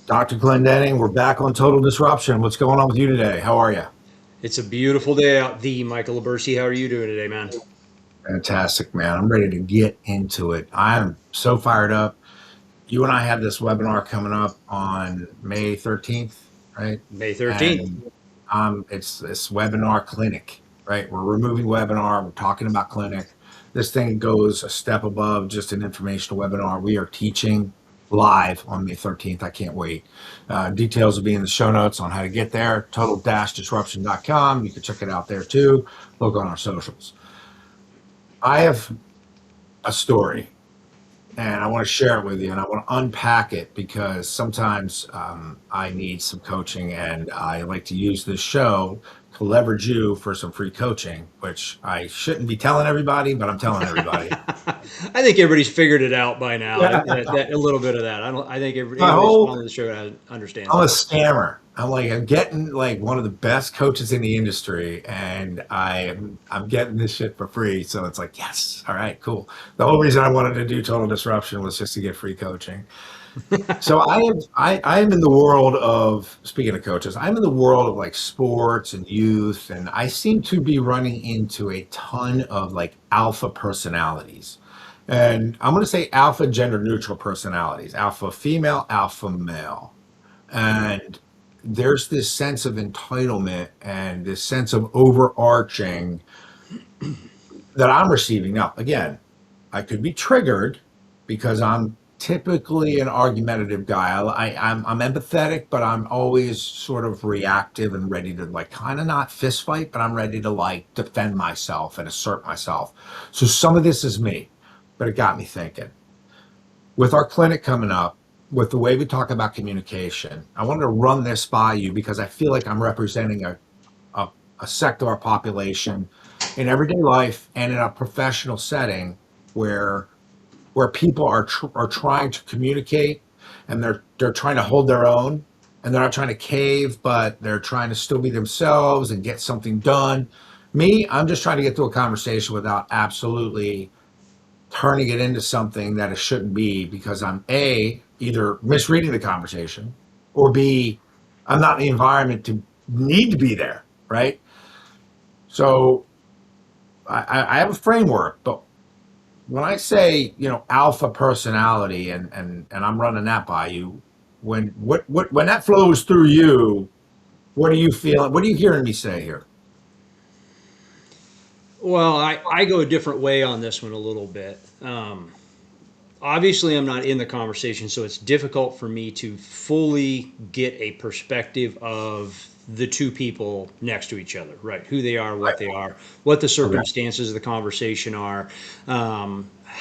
Dr. Clendenning, we're back on Total Disruption. What's going on with you today? How are you? It's a beautiful day out. The Michael Libercci, how are you doing today, man? Fantastic, man. I'm ready to get into it. I'm so fired up. You and I have this webinar coming up on May 13th, right? May 13th. And it's this webinar clinic, right? We're removing webinar. We're talking about clinic. This thing goes a step above just an informational webinar. We are teaching live on May 13th. I can't wait. Details will be in the show notes on how to get there. Total-disruption.com. You can check it out there too. Look on our socials. I have a story and I want to share it with you and I want to unpack it because sometimes I need some coaching and I like to use this show to leverage you for some free coaching, which I shouldn't be telling everybody, but I'm telling everybody. I think everybody's figured it out by now. Yeah. A little bit of that. I think My everybody's whole following the show understands I'm a it. scammer. I'm getting like one of the best coaches in the industry, and I'm getting this shit for free. So it's like, yes, all right, cool. The whole reason I wanted to do Total Disruption was just to get free coaching. So I am in the world of, speaking of coaches, I'm in the world of like sports and youth, and I seem to be running into a ton of like alpha personalities. And I'm going to say alpha gender neutral personalities, alpha female, alpha male. And there's this sense of entitlement and this sense of overarching that I'm receiving. Now, again, I could be triggered because I'm typically an argumentative guy. I'm empathetic, but I'm always sort of reactive and ready to like kind of not fist fight, but I'm ready to like defend myself and assert myself. So some of this is me, but it got me thinking. With our clinic coming up, with the way we talk about communication, I wanted to run this by you because I feel like I'm representing a, a sector of our population in everyday life and in a professional setting where people are trying to communicate and they're trying to hold their own and they're not trying to cave, but they're trying to still be themselves and get something done. Me, I'm just trying to get to a conversation without absolutely turning it into something that it shouldn't be because I'm A, either misreading the conversation or B, I'm not in the environment to need to be there, right? So I have a framework, but when I say, alpha personality and I'm running that by you, when that flows through you, what are you feeling? What are you hearing me say here? Well, I go a different way on this one a little bit. Obviously, I'm not in the conversation, so it's difficult for me to fully get a perspective of the two people next to each other, right? Who Right. they are, what the Okay. circumstances of the conversation are,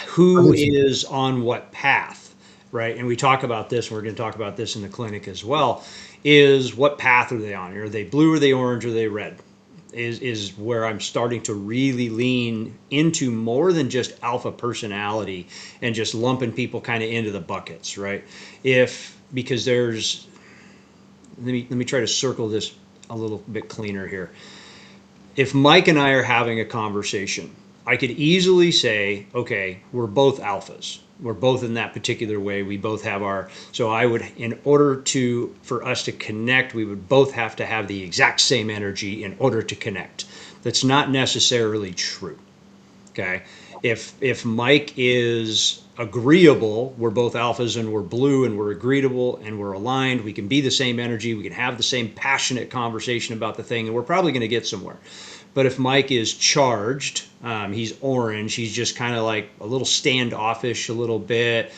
who Listen. is on what path, right? And we talk about this, and we're going to talk about this in the clinic as well, is what path are they on? Are they blue, are they orange, are they red? Is where I'm starting to really lean into more than just alpha personality and just lumping people kind of into the buckets, right? If because there's let me try to circle this a little bit cleaner here. If Mike and I are having a conversation, I could easily say, okay, we're both alphas. We're both in that particular way. We both have our, so I would, in order to, for us to connect, we would both have to have the exact same energy in order to connect. That's not necessarily true. Okay. If Mike is agreeable, we're both alphas and we're blue and we're agreeable and we're aligned. We can be the same energy. We can have the same passionate conversation about the thing, and we're probably going to get somewhere. But if Mike is charged, he's orange. He's just kind of like a little standoffish, a little bit,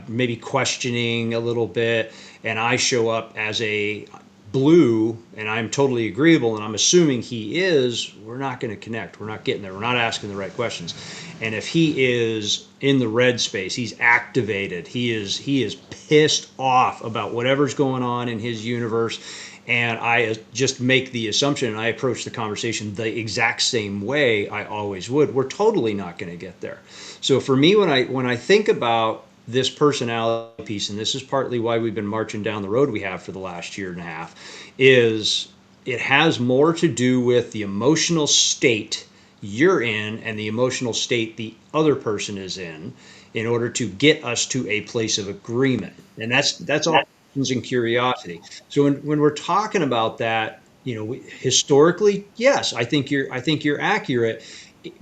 maybe questioning a little bit. And I show up as a blue and I'm totally agreeable and I'm assuming he is, we're not going to connect. We're not getting there. We're not asking the right questions. And if he is in the red space, he's activated. He is pissed off about whatever's going on in his universe. And I just make the assumption and I approach the conversation the exact same way I always would. We're totally not going to get there. So for me, when I think about this personality piece, and this is partly why we've been marching down the road we have for the last year and a half, is it has more to do with the emotional state you're in and the emotional state the other person is in order to get us to a place of agreement. And that's all. questions and curiosity. So when we're talking about that, historically, yes, I think you're accurate,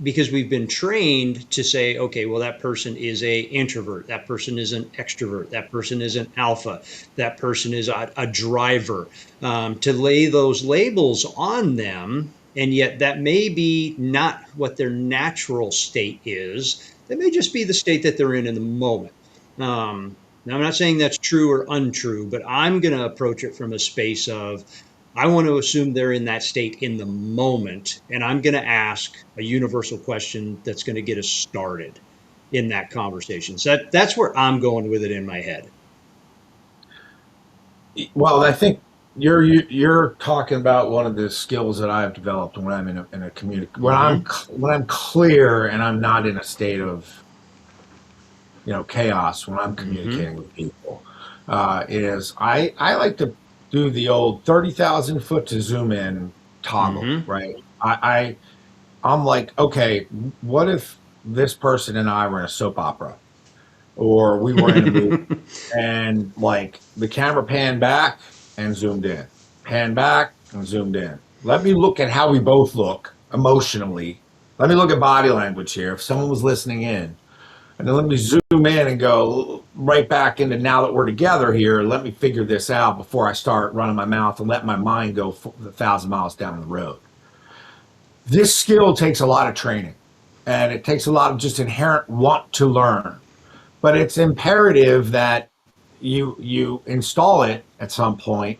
because we've been trained to say, okay, well, that person is a introvert, that person is an extrovert, that person is an alpha, that person is a driver, to lay those labels on them. And yet that may be not what their natural state is. That may just be the state that they're in the moment. Now, I'm not saying that's true or untrue, but I'm going to approach it from a space of, I want to assume they're in that state in the moment, and I'm going to ask a universal question that's going to get us started in that conversation. So that's where I'm going with it in my head. Well, I think you're talking about one of the skills that I've developed when I'm in a community, Mm-hmm. when I'm clear and I'm not in a state of chaos when I'm Mm-hmm. communicating with people. Is I like to do the old 30,000 foot to zoom in toggle, Mm-hmm. right? I'm like, okay, what if this person and I were in a soap opera, or we were in a movie, and like the camera panned back and zoomed in, panned back and zoomed in. Let me look at how we both look emotionally. Let me look at body language here. If someone was listening in, and then let me zoom in and go right back into, now that we're together here, let me figure this out before I start running my mouth and let my mind go 1,000 miles down the road. This skill takes a lot of training, and it takes a lot of just inherent want to learn. But it's imperative that you install it at some point,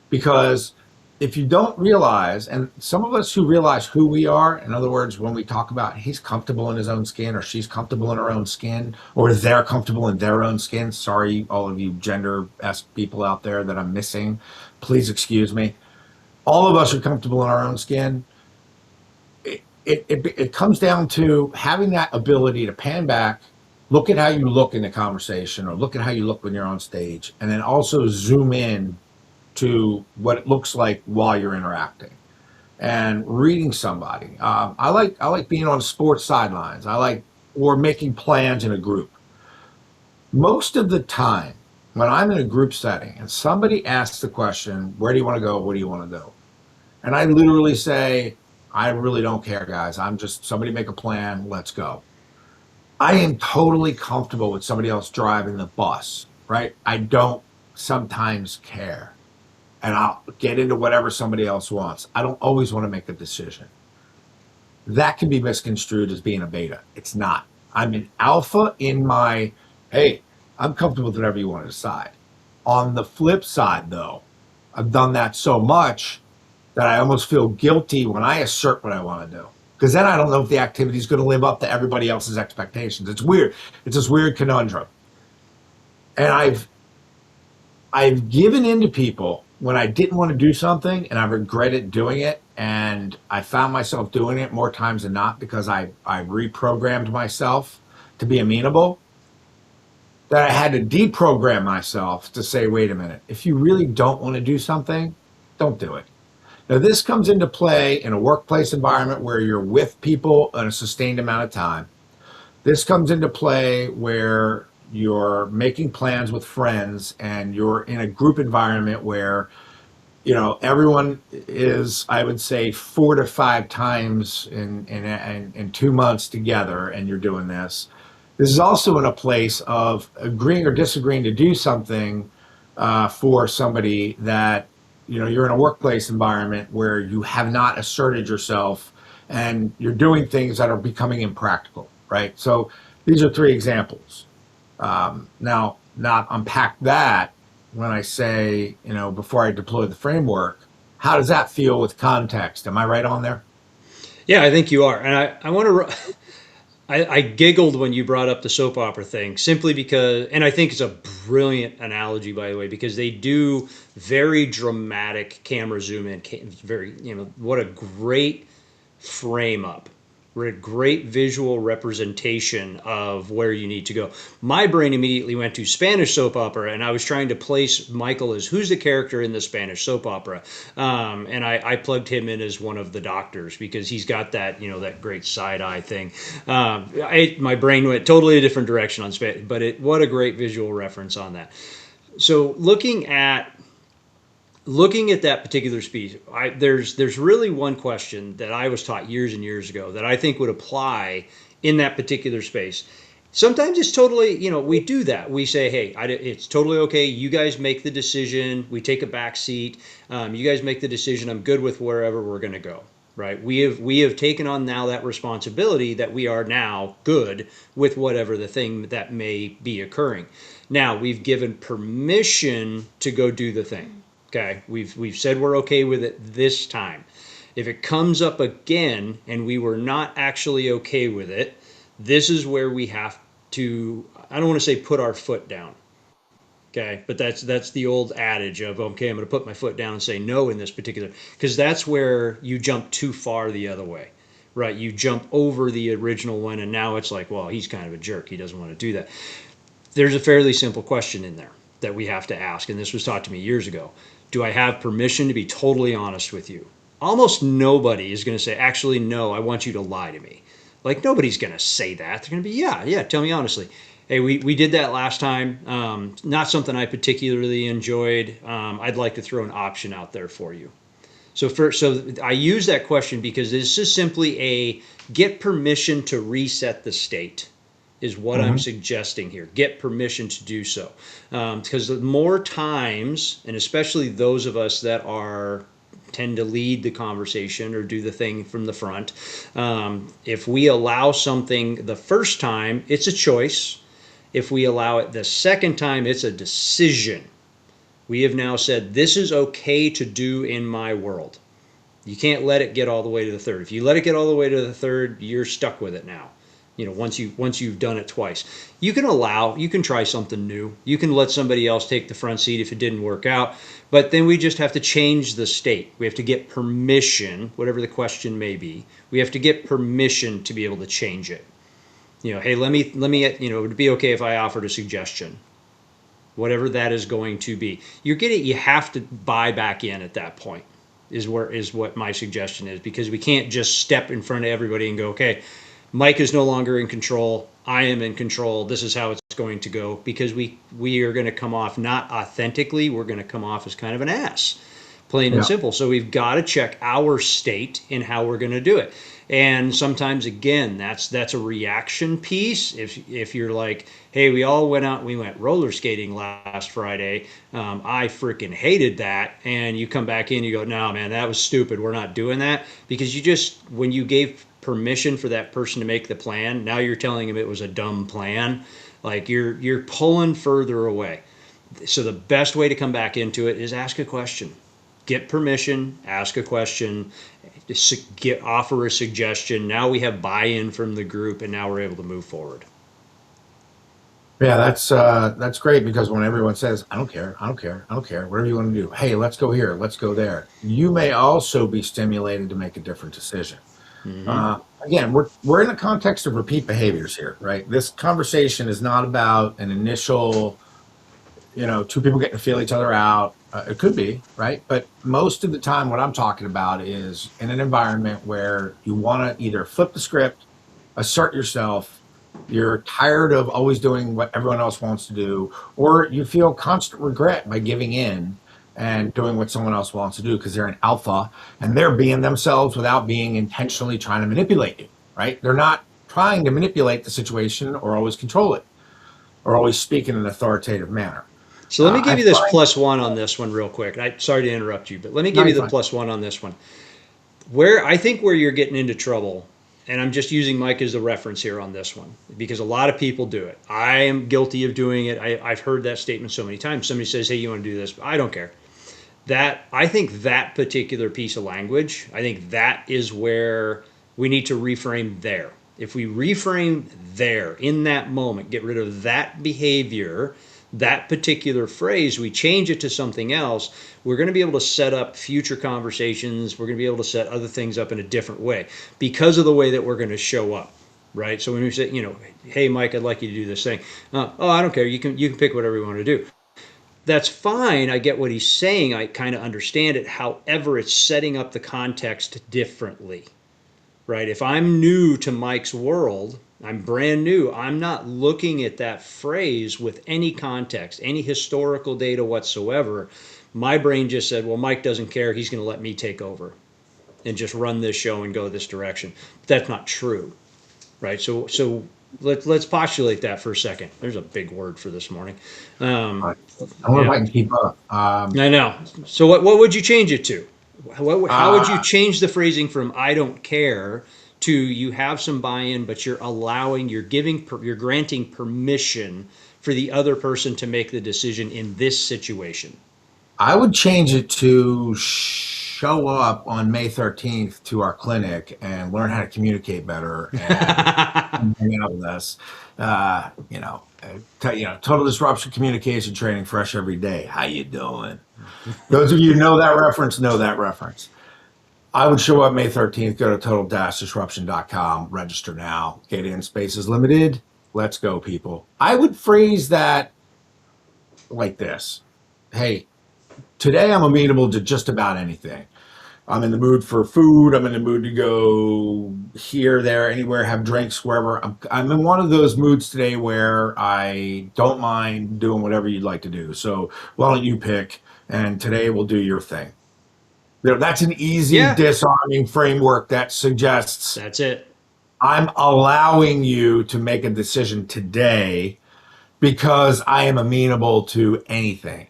because if you don't realize, and some of us who realize who we are, in other words, when we talk about he's comfortable in his own skin, or she's comfortable in her own skin, or they're comfortable in their own skin. Sorry, all of you gender-esque people out there that I'm missing. Please excuse me. All of us are comfortable in our own skin. It comes down to having that ability to pan back, look at how you look in the conversation, or look at how you look when you're on stage, and then also zoom in to what it looks like while you're interacting and reading somebody. I like being on sports sidelines. Or making plans in a group. Most of the time, when I'm in a group setting and somebody asks the question, "Where do you want to go? What do you want to do?" and I literally say, "I really don't care, guys. I'm just somebody make a plan. Let's go." I am totally comfortable with somebody else driving the bus, right? I don't sometimes care, and I'll get into whatever somebody else wants. I don't always want to make a decision. That can be misconstrued as being a beta. It's not. I'm an alpha in my, hey, I'm comfortable with whatever you want to decide. On the flip side, though, I've done that so much that I almost feel guilty when I assert what I want to do. Because then I don't know if the activity is going to live up to everybody else's expectations. It's weird. It's this weird conundrum. And I've given in to people when I didn't want to do something, and I regretted doing it. And I found myself doing it more times than not because I reprogrammed myself to be amenable. That I had to deprogram myself to say, wait a minute, if you really don't want to do something, don't do it. Now, this comes into play in a workplace environment where you're with people in a sustained amount of time. This comes into play where you're making plans with friends and you're in a group environment where everyone is, I would say, 4 to 5 times in 2 months together, and you're doing this. This is also in a place of agreeing or disagreeing to do something for somebody that you're in a workplace environment where you have not asserted yourself, and you're doing things that are becoming impractical, right? So these are 3 examples. Now, not unpack that when I say, before I deploy the framework, how does that feel with context? Am I right on there? Yeah, I think you are. And I want to, I giggled when you brought up the soap opera thing, simply because, and I think it's a brilliant analogy, by the way, because they do very dramatic camera zoom in, very, what a great frame up. We're a great visual representation of where you need to go. My brain immediately went to Spanish soap opera, and I was trying to place Michael as who's the character in the Spanish soap opera, and I plugged him in as one of the doctors because he's got that that great side eye thing. My brain went totally a different direction on Spanish, but what a great visual reference on that. So looking at that particular speech, there's really one question that I was taught years and years ago that I think would apply in that particular space. Sometimes it's totally, we do that. We say, hey, it's totally okay. You guys make the decision. We take a back seat. You guys make the decision. I'm good with wherever we're going to go. Right? We have taken on now that responsibility that we are now good with whatever the thing that may be occurring. Now we've given permission to go do the thing. Okay, we've said we're okay with it this time. If it comes up again and we were not actually okay with it, this is where we have to, I don't want to say put our foot down. Okay, but that's the old adage of, okay, I'm going to put my foot down and say no in this particular, because that's where you jump too far the other way, right? You jump over the original one, and now it's like, well, he's kind of a jerk. He doesn't want to do that. There's a fairly simple question in there that we have to ask, and this was taught to me years ago. Do I have permission to be totally honest with you? Almost nobody is going to say, actually, no, I want you to lie to me. Like, nobody's going to say that. They're going to be, yeah, tell me honestly. Hey, we did that last time. Not something I particularly enjoyed. I'd like to throw an option out there for you. So I use that question because this is simply a get permission to reset the state is what I'm suggesting here. Get permission to do so. Because more times, and especially those of us that tend to lead the conversation or do the thing from the front, if we allow something the first time, it's a choice. If we allow it the second time, it's a decision. We have now said, this is okay to do in my world. You can't let it get all the way to the third. If you let it get all the way to the third, you're stuck with it now. Once you've done it twice, you can try something new. You can let somebody else take the front seat if it didn't work out, but then we just have to change the state. We have to get permission, whatever the question may be. We have to get permission to be able to change it. Hey, let me, would it be okay if I offered a suggestion? Whatever that is going to be. You have to buy back in at that point is what my suggestion is, because we can't just step in front of everybody and go, okay, Mike is no longer in control. I am in control. This is how it's going to go, because we are going to come off not authentically. We're going to come off as kind of an ass, plain and simple. So we've got to check our state in how we're going to do it. And sometimes, again, that's a reaction piece. If you're like, hey, we all went out and we went roller skating last Friday. I freaking hated that. And you come back in, you go, no, man, that was stupid. We're not doing that. Because when you gave permission for that person to make the plan, now you're telling him it was a dumb plan. Like you're pulling further away. So the best way to come back into it is ask a question. Get permission, ask a question, offer a suggestion. Now we have buy-in from the group, and now we're able to move forward. Yeah, that's great, because when everyone says, I don't care, whatever you want to do, hey, let's go here, let's go there, you may also be stimulated to make a different decision. Again, we're in the context of repeat behaviors here, right? This conversation is not about an initial, two people getting to feel each other out. It could be, right? But most of the time, what I'm talking about is in an environment where you want to either flip the script, assert yourself, you're tired of always doing what everyone else wants to do, or you feel constant regret by giving in and doing what someone else wants to do because they're an alpha and they're being themselves without being intentionally trying to manipulate you, right? They're not trying to manipulate the situation or always control it or always speak in an authoritative manner. So let me give you this +1 on this one real quick. Sorry to interrupt you, but let me give you the +1 on this one. I think where you're getting into trouble, and I'm just using Mike as the reference here on this one, because a lot of people do it. I am guilty of doing it. I've heard that statement so many times. Somebody says, hey, you want to do this? I don't care. I think that particular piece of language, I think that is where we need to reframe there. If we reframe there in that moment, get rid of that behavior, that particular phrase, we change it to something else, we're going to be able to set up future conversations. We're going to be able to set other things up in a different way because of the way that we're going to show up, right? So when we say, hey, Mike, I'd like you to do this thing. Oh, I don't care. You can pick whatever you want to do. That's fine. I get what he's saying. I kind of understand it. However, it's setting up the context differently, right? If I'm new to Mike's world, I'm brand new. I'm not looking at that phrase with any context, any historical data whatsoever. My brain just said, well, Mike doesn't care. He's going to let me take over and just run this show and go this direction. But that's not true, right? So let's postulate that for a second. There's a big word for this morning. I don't know if I can keep up. I know. So what would you change it to? How would you change the phrasing from "I don't care" to "you have some buy-in, but you're granting permission for the other person to make the decision in this situation"? I would change it to show up on May 13th to our clinic and learn how to communicate better and hang out with us. Total disruption communication training, fresh every day. How you doing? Those of you who know that reference know that reference. I would show up May 13th, go to total-disruption.com, register now, get in, space is limited. Let's go, people. I would phrase that like this. Hey, today I'm amenable to just about anything. I'm in the mood for food. I'm in the mood to go here, there, anywhere, have drinks, wherever. I'm in one of those moods today where I don't mind doing whatever you'd like to do. So why don't you pick? And today we'll do your thing. That's an easy disarming framework that suggests That's it. I'm allowing you to make a decision today because I am amenable to anything.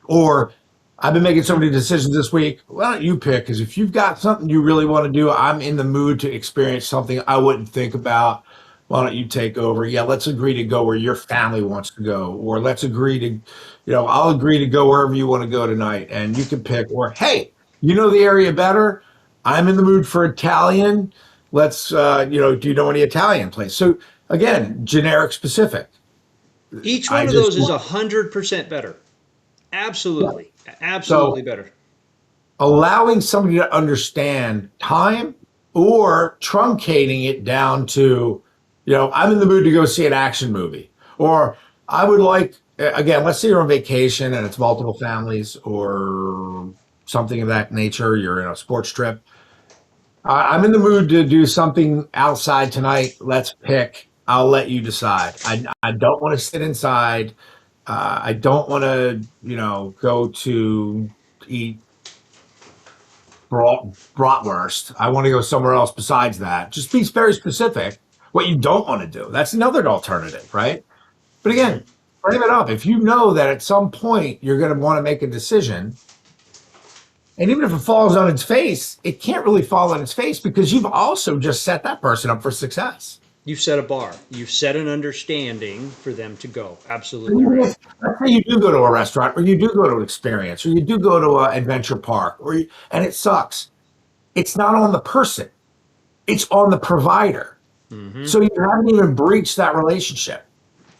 Or I've been making so many decisions this week. Why don't you pick? Because if you've got something you really want to do, I'm in the mood to experience something I wouldn't think about. Why don't you take over? Yeah, let's agree to go where your family wants to go. Or let's agree to, I'll agree to go wherever you want to go tonight. And you can pick. Or, hey, you know the area better. I'm in the mood for Italian. Let's, do you know any Italian place? So again, generic specific. Each one of those is 100% better. Absolutely. Yeah. Absolutely better. Allowing somebody to understand time or truncating it down to, I'm in the mood to go see an action movie. Or I would like, again, let's say you're on vacation and it's multiple families or something of that nature. You're in a sports trip. I'm in the mood to do something outside tonight. Let's pick. I'll let you decide. I don't want to sit inside. I don't want to, go to eat bratwurst. I want to go somewhere else besides that. Just be very specific what you don't want to do. That's another alternative, right? But again, frame it up. If you know that at some point you're going to want to make a decision, and even if it falls on its face, it can't really fall on its face because you've also just set that person up for success. You've set a bar. You've set an understanding for them to go. Absolutely right. Let's say you do go to a restaurant, or you do go to an experience, or you do go to an adventure park, and it sucks. It's not on the person. It's on the provider. Mm-hmm. So you haven't even breached that relationship.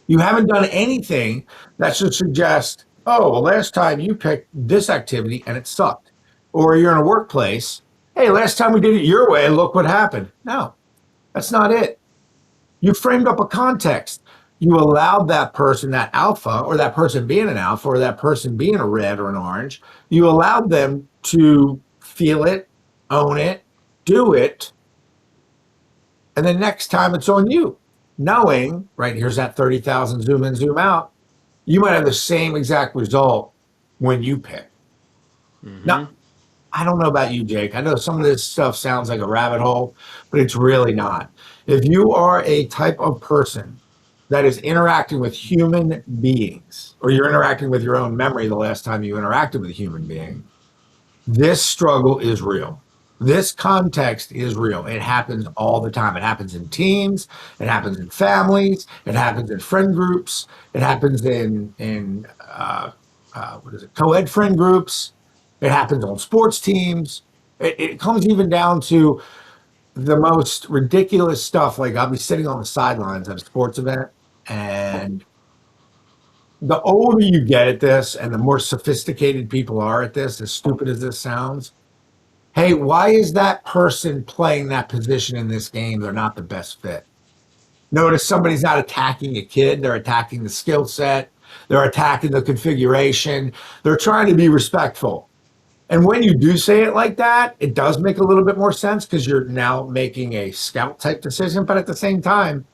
You haven't done anything that should suggest, oh, well, last time you picked this activity and it sucked. Or you're in a workplace, hey, last time we did it your way, look what happened. No, that's not it. You framed up a context. You allowed that person, that alpha, or that person being an alpha, or that person being a red or an orange, you allowed them to feel it, own it, do it, and then next time it's on you. Knowing, right, here's that 30,000 zoom in, zoom out, you might have the same exact result when you pick. Mm-hmm. Now, I don't know about you, Jake. I know some of this stuff sounds like a rabbit hole, but it's really not. If you are a type of person that is interacting with human beings, or you're interacting with your own memory the last time you interacted with a human being, this struggle is real. This context is real. It happens all the time. It happens in teams. It happens in families. It happens in friend groups. It happens in co-ed friend groups. It happens on sports teams. It comes even down to the most ridiculous stuff. Like I'll be sitting on the sidelines at a sports event, and the older you get at this and the more sophisticated people are at this, as stupid as this sounds, hey, why is that person playing that position in this game? They're not the best fit. Notice somebody's not attacking a kid. They're attacking the skill set. They're attacking the configuration. They're trying to be respectful. And when you do say it like that, it does make a little bit more sense because you're now making a scout type decision. But at the same time,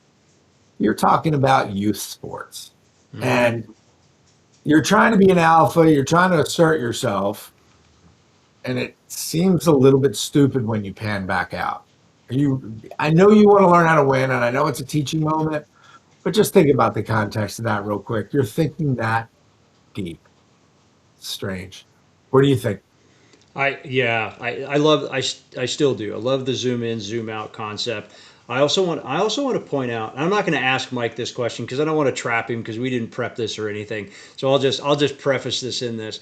you're talking about youth sports Mm-hmm. and you're trying to be an alpha, you're trying to assert yourself. And it seems a little bit stupid when you pan back out. I know you want to learn how to win, and I know it's a teaching moment, but just think about the context of that real quick. You're thinking that deep. Strange. What do you think? I love I still do. I love the zoom in, zoom out concept. I also want to point out, and I'm not going to ask Mike this question because I don't want to trap him because we didn't prep this or anything. So I'll just preface this in this.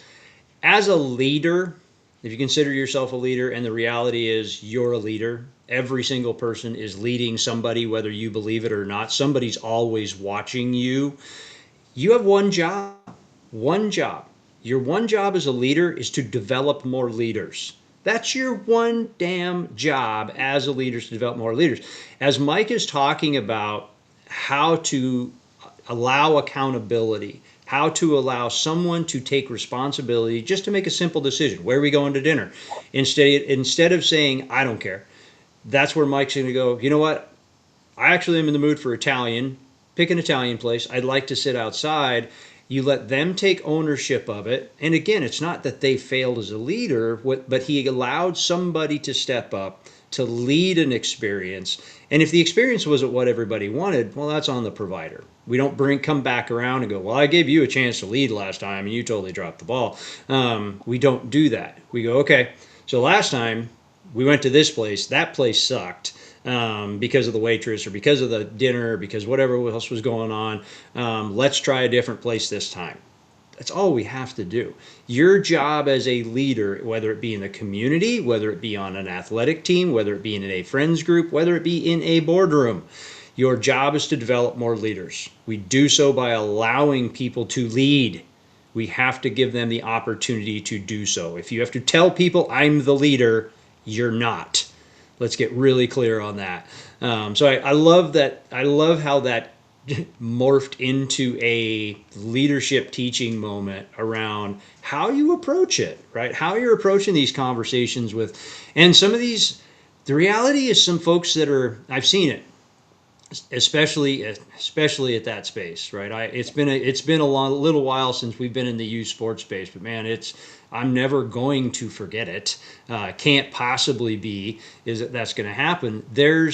As a leader, if you consider yourself a leader and the reality is you're a leader, every single person is leading somebody whether you believe it or not. Somebody's always watching you. You have one job. One job. Your one job as a leader is to develop more leaders. That's your one damn job as a leader, is to develop more leaders. As Mike is talking about how to allow accountability, how to allow someone to take responsibility just to make a simple decision. Where are we going to dinner? Instead of saying, I don't care, that's where Mike's going to go, you know what? I actually am in the mood for Italian. Pick an Italian place. I'd like to sit outside. You let them take ownership of it. And again, it's not that they failed as a leader, but he allowed somebody to step up to lead an experience. And if the experience wasn't what everybody wanted, well, that's on the provider. We don't come back around and go, well, I gave you a chance to lead last time and you totally dropped the ball. We don't do that. We go, okay, so last time we went to this place. That place sucked because of the waitress or because of the dinner or because whatever else was going on. Let's try a different place this time. That's all we have to do. Your job as a leader, whether it be in the community, whether it be on an athletic team, whether it be in a friends group, whether it be in a boardroom, your job is to develop more leaders. We do so by allowing people to lead. We have to give them the opportunity to do so. If you have to tell people, I'm the leader, you're not. Let's get really clear on that. I love that. I love how that morphed into a leadership teaching moment around how you approach it, right? How you're approaching these conversations with, and some of these, the reality is some folks that are, I've seen it, especially at that space, right? It's been a little while since we've been in the youth sports space, but man, I'm never going to forget it. Can't possibly be that's going to happen. There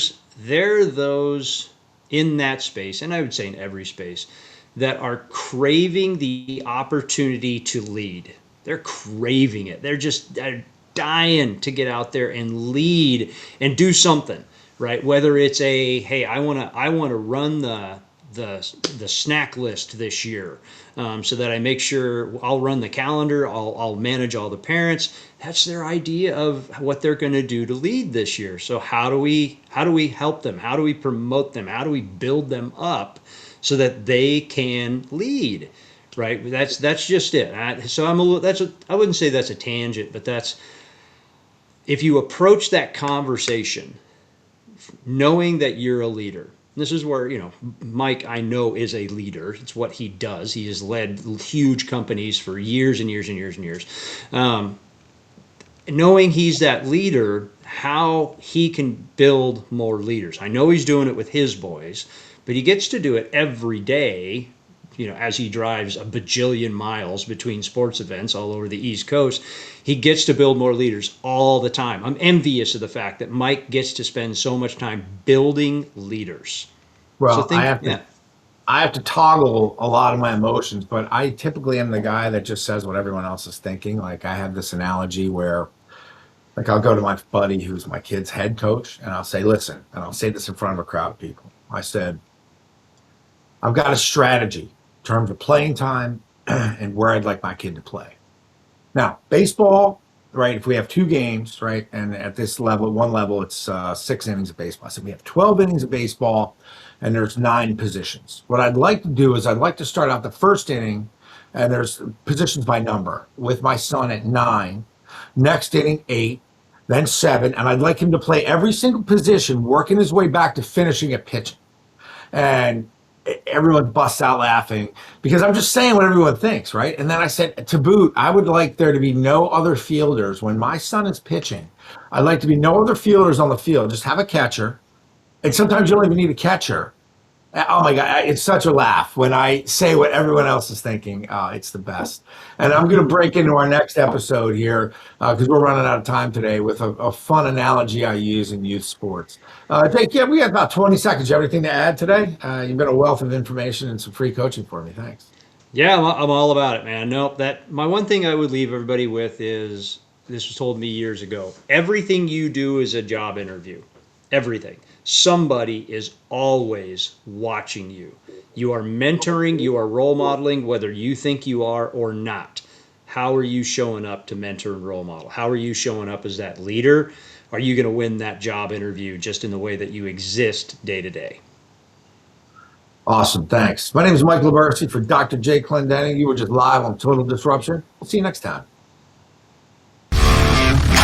are those in that space, and I would say in every space, that are craving the opportunity to lead. They're craving it. They're dying to get out there and lead and do something, right? Whether it's hey, I want to run the snack list this year, so that I make sure I'll run the calendar, I'll manage all the parents. That's their idea of what they're going to do to lead this year. So how do we help them? How do we promote them? How do we build them up so that they can lead? Right? That's just it. I wouldn't say that's a tangent, but that's, if you approach that conversation knowing that you're a leader. This is where, Mike, I know, is a leader. It's what he does. He has led huge companies for years and years and years and years. Knowing he's that leader, how he can build more leaders. I know he's doing it with his boys, but he gets to do it every day, as he drives a bajillion miles between sports events all over the East Coast. He gets to build more leaders all the time. I'm envious of the fact that Mike gets to spend so much time building leaders. So Well, I have to toggle a lot of my emotions, but I typically am the guy that just says what everyone else is thinking. Like, I have this analogy where, like, I'll go to my buddy who's my kid's head coach and I'll say, listen, and I'll say this in front of a crowd of people. I said, I've got a strategy in terms of playing time and where I'd like my kid to play. Now, baseball, right? If we have two games, right, and at this level, one level, it's 6 innings of baseball. So we have 12 innings of baseball, and there's 9 positions. What I'd like to do is I'd like to start out the first inning, and there's positions by number, with my son at 9. Next inning, 8, then 7, and I'd like him to play every single position, working his way back to finishing at pitching. And everyone busts out laughing because I'm just saying what everyone thinks, right? And then I said, to boot, I would like there to be no other fielders when my son is pitching. I'd like to be no other fielders on the field. Just have a catcher, and sometimes you don't even need a catcher. Oh my God, it's such a laugh when I say what everyone else is thinking. It's the best. And I'm going to break into our next episode here because we're running out of time today with a fun analogy I use in youth sports. Jake, yeah, we have about 20 seconds. You have anything to add today? You've been a wealth of information and some free coaching for me. Thanks. Yeah, I'm all about it, man. Nope. That my one thing I would leave everybody with is this was told me years ago. Everything you do is a job interview. Everything. Somebody is always watching you. You are mentoring, you are role modeling, whether you think you are or not. How are you showing up to mentor and role model? How are you showing up as that leader? Are you going to win that job interview just in the way that you exist day to day? Awesome. Thanks. My name is Michael Libercci for Dr. J. Clendenning. You were just live on Total Disruption. We'll see you next time.